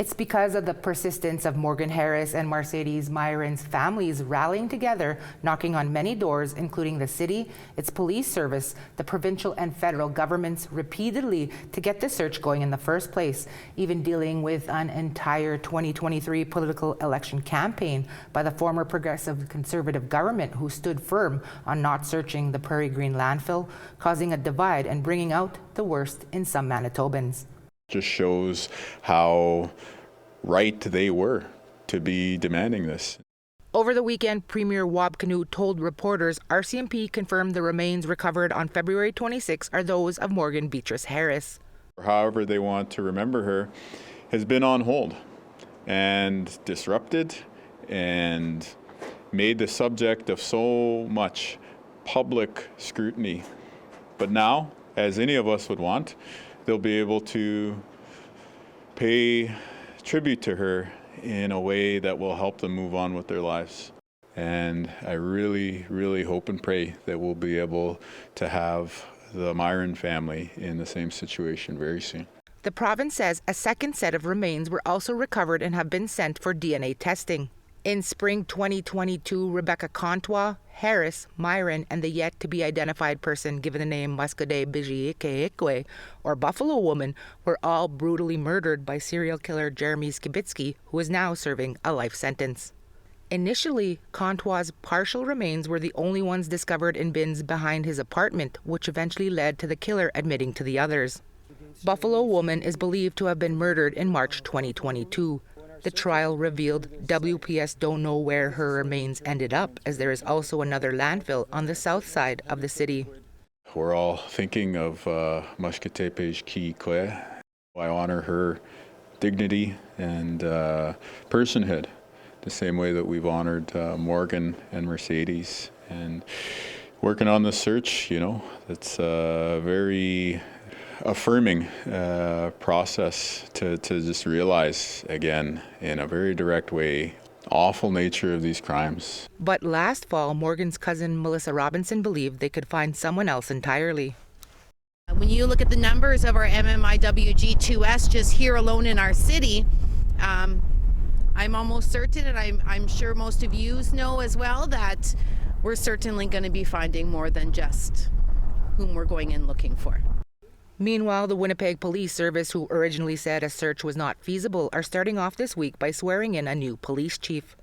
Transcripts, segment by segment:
It's because of the persistence of Morgan Harris and Mercedes Myron's families rallying together, knocking on many doors, including the city, its police service, the provincial and federal governments repeatedly to get the search going in the first place, even dealing with an entire 2023 political election campaign by the former progressive conservative government who stood firm on not searching the Prairie Green Landfill, causing a divide and bringing out the worst in some Manitobans. Just shows how right they were to be demanding this. Over the weekend, Premier Wab Kinew told reporters RCMP confirmed the remains recovered on February 26 are those of Morgan Beatrice Harris. However they want to remember her has been on hold and disrupted and made the subject of so much public scrutiny. But now, as any of us would want, they'll be able to pay tribute to her in a way that will help them move on with their lives. And I really, really hope and pray that we'll be able to have the Myron family in the same situation very soon. The province says a second set of remains were also recovered and have been sent for DNA testing. In spring 2022, Rebecca Contois, Harris, Myron, and the yet-to-be-identified person given the name Muscadet Bijiike, or Buffalo Woman, were all brutally murdered by serial killer Jeremy Skibitsky, who is now serving a life sentence. Initially, Contois' partial remains were the only ones discovered in bins behind his apartment, which eventually led to the killer admitting to the others. Buffalo Woman is believed to have been murdered in March 2022. The trial revealed WPS don't know where her remains ended up, as there is also another landfill on the south side of the city. We're all thinking of Muscadet Bijiike. I honor her dignity and personhood, the same way that we've honored Morgan and Mercedes. And working on the search, it's very affirming process to just realize again in a very direct way awful nature of these crimes. But last fall, Morgan's cousin Melissa Robinson believed they could find someone else entirely. When you look at the numbers of our MMIWG2S just here alone in our city, I'm almost certain, and I'm sure most of you know as well, that we're certainly going to be finding more than just whom we're going in looking for. Meanwhile, the Winnipeg Police Service, who originally said a search was not feasible, are starting off this week by swearing in a new police chief.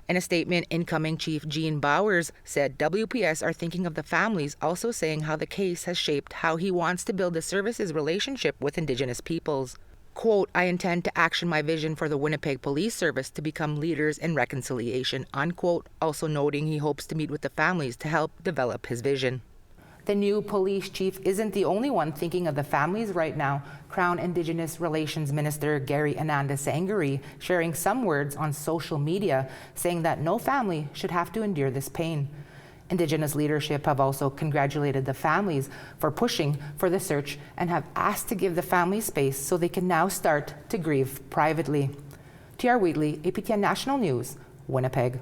In a statement, incoming Chief Gene Bowers said WPS are thinking of the families, also saying how the case has shaped how he wants to build the service's relationship with Indigenous peoples. Quote, I intend to action my vision for the Winnipeg Police Service to become leaders in reconciliation, unquote, also noting he hopes to meet with the families to help develop his vision. The new police chief isn't the only one thinking of the families right now. Crown Indigenous Relations Minister Gary Ananda Sangari sharing some words on social media saying that no family should have to endure this pain. Indigenous leadership have also congratulated the families for pushing for the search and have asked to give the families space so they can now start to grieve privately. T.R. Wheatley, APTN National News, Winnipeg.